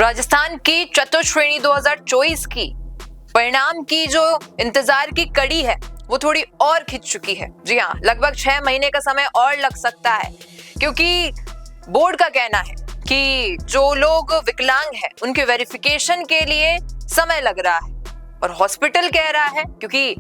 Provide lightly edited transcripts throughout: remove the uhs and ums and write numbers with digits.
राजस्थान की चतुर्श्रेणी 2024 की परिणाम की जो इंतजार की कड़ी है वो थोड़ी और खिंच चुकी है। जी हाँ, लगभग 6 महीने का समय और लग सकता है, क्योंकि बोर्ड का कहना है कि जो लोग विकलांग हैं उनके वेरिफिकेशन के लिए समय लग रहा है, और हॉस्पिटल कह रहा है, क्योंकि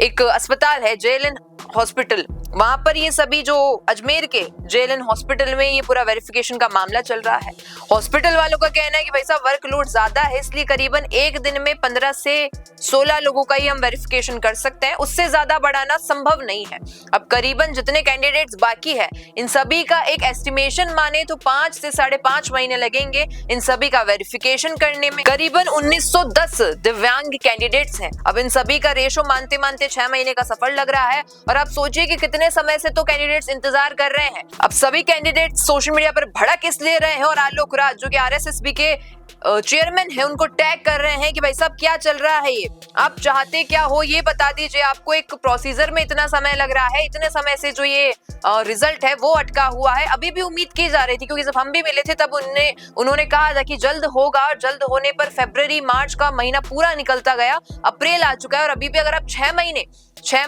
एक अस्पताल है JLN हॉस्पिटल, वहां पर ये सभी जो अजमेर के JLN हॉस्पिटल में ये पूरा वेरिफिकेशन का मामला चल रहा है। हॉस्पिटल वालों का कहना है कि भाई साहब वर्कलोड ज्यादा है, इसलिए करीबन एक दिन में 15 से 16 लोगों का ही हम वेरिफिकेशन कर सकते हैं, उससे ज्यादा बढ़ाना संभव नहीं है। अब करीबन जितने कैंडिडेट्स बाकी है इन सभी का एक एस्टिमेशन माने तो 5 से 5.5 महीने लगेंगे इन सभी का वेरिफिकेशन करने में। करीबन 1910 दिव्यांग कैंडिडेट्स हैं। अब इन सभी का रेशो मानते मानते 6 महीने का सफर लग रहा है, और आप सोचिए कि कितने समय से तो कैंडिडेट्स इंतजार कर रहे हैं। अब सभी कैंडिडेट्स सोशल मीडिया पर भड़क इसलिए रहे हैं, और आलोक राज जो कि RSSB के चेयरमैन है उनको टैग कर रहे हैं कि भाई साहब क्या चल रहा है, ये आप चाहते क्या हो ये बता दीजिए। आपको एक प्रोसीजर में इतना समय लग रहा है, इतने समय से जो ये रिजल्ट है वो अटका हुआ है। अभी भी उम्मीद की जा रही थी, क्योंकि जब हम भी मिले थे तब उन्होंने कहा था कि जल्द होगा, और जल्द होने पर फरवरी मार्च का महीना पूरा निकलता गया, अप्रैल आ चुका है, और अभी भी अगर आप 6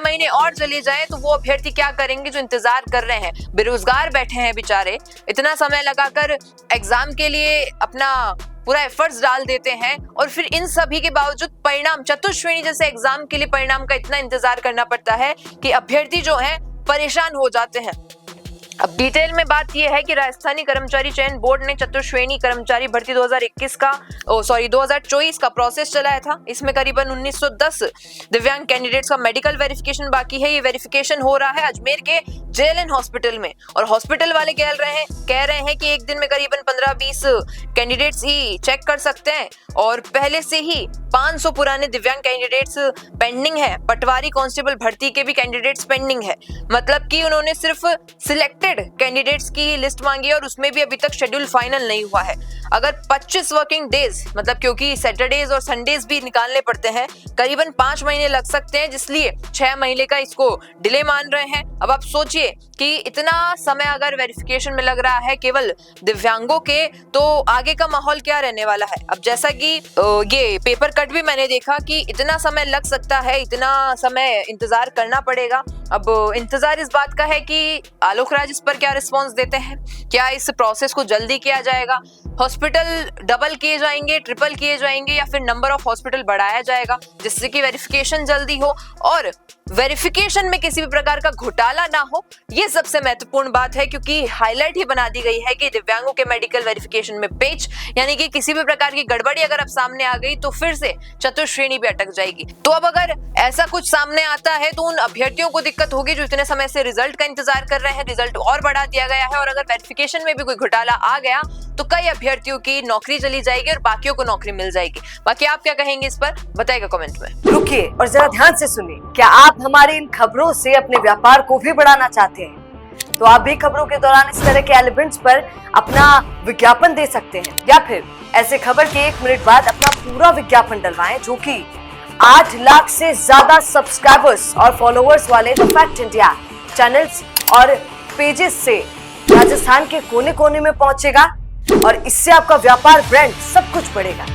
महीने और चले जाएं तो वो अभ्यर्थी क्या करेंगे जो इंतजार कर रहे हैं, बेरोजगार बैठे हैं बेचारे, इतना समय लगाकर एग्जाम के लिए अपना पूरा एफर्ट्स डाल देते हैं, और फिर इन सभी के बावजूद परिणाम चतुर्श्रेणी जैसे एग्जाम के लिए परिणाम का इतना इंतजार करना पड़ता है कि अभ्यर्थी जो हैं परेशान हो जाते हैं। अब डिटेल में बात यह है कि राजस्थानी कर्मचारी चयन बोर्ड ने चतुर्श्रेणी कर्मचारी भर्ती 2024 का प्रोसेस चलाया था। इसमें करीबन 1910 दिव्यांग कैंडिडेट्स का मेडिकल वेरिफिकेशन बाकी है। ये वेरिफिकेशन हो रहा है अजमेर के JLN हॉस्पिटल में, और हॉस्पिटल वाले कह रहे हैं कि एक दिन में करीबन 15-20 कैंडिडेट्स ही चेक कर सकते हैं, और पहले से ही 500 पुराने दिव्यांग कैंडिडेट्स पेंडिंग है। पटवारी कांस्टेबल भर्ती के भी कैंडिडेट्स पेंडिंग है। मतलब कि उन्होंने सिर्फ सिलेक्टेड कैंडिडेट्स की लिस्ट मांगी है, और उसमें भी अभी तक शेड्यूल फाइनल नहीं हुआ है। अगर 25 वर्किंग डेज, मतलब क्योंकि सैटरडेज और संडेज भी निकालने पड़ते हैं, करीबन 5 महीने लग सकते हैं, जिसलिए 6 महीने का इसको डिले मान रहे हैं। अब आप सोचिए कि इतना समय अगर वेरिफिकेशन में लग रहा है केवल दिव्यांगों के, तो आगे का माहौल क्या रहने वाला है। अब जैसा कि ये पेपर कट भी मैंने देखा कि इतना समय लग सकता है, इतना समय इंतजार करना पड़ेगा। अब इंतजार इस बात का है कि आलोक राज इस पर क्या रिस्पॉन्स देते हैं, क्या इस प्रोसेस को जल्दी किया जाएगा, हॉस्पिटल डबल किए जाएंगे, ट्रिपल किए जाएंगे, या फिर नंबर ऑफ हॉस्पिटल बढ़ाया जाएगा जिससे कि वेरिफिकेशन जल्दी हो और वेरिफिकेशन में किसी भी प्रकार का घोटाला ना हो। ये सबसे महत्वपूर्ण बात है, क्योंकि हाईलाइट ही बना दी गई है कि दिव्यांगों के मेडिकल वेरिफिकेशन में पेच, यानी कि किसी भी प्रकार की गड़बड़ी अगर अब सामने आ गई तो फिर से चतुर्श्रेणी भी अटक जाएगी। तो अब अगर ऐसा कुछ सामने आता है तो उन अभ्यर्थियों को दिक्कत होगी जो इतने समय से रिजल्ट का इंतजार कर रहे हैं। रिजल्ट और बढ़ा दिया गया है, और अगर वेरिफिकेशन में भी कोई घोटाला आ गया तो कई अभ्यर्थियों की नौकरी चली जाएगी और बाकियों को नौकरी मिल जाएगी। बाकी आप क्या कहेंगे इस पर, बताइएगा कमेंट में। रुकिए और जरा ध्यान से सुनिए। क्या आप हमारी इन खबरों से अपने व्यापार को भी बढ़ाना चाहते हैं? तो आप भी खबरों के दौरान इस तरह के एलिमेंट्स पर अपना विज्ञापन दे सकते हैं, या फिर ऐसे खबर के 1 मिनट बाद अपना पूरा विज्ञापन डलवाएं, जो कि 8 लाख से ज्यादा सब्सक्राइबर्स और फॉलोअर्स वाले द फैक्ट इंडिया चैनल्स और पेजेस से राजस्थान के कोने कोने में पहुंचेगा, और इससे आपका व्यापार, ब्रांड सब कुछ बढ़ेगा।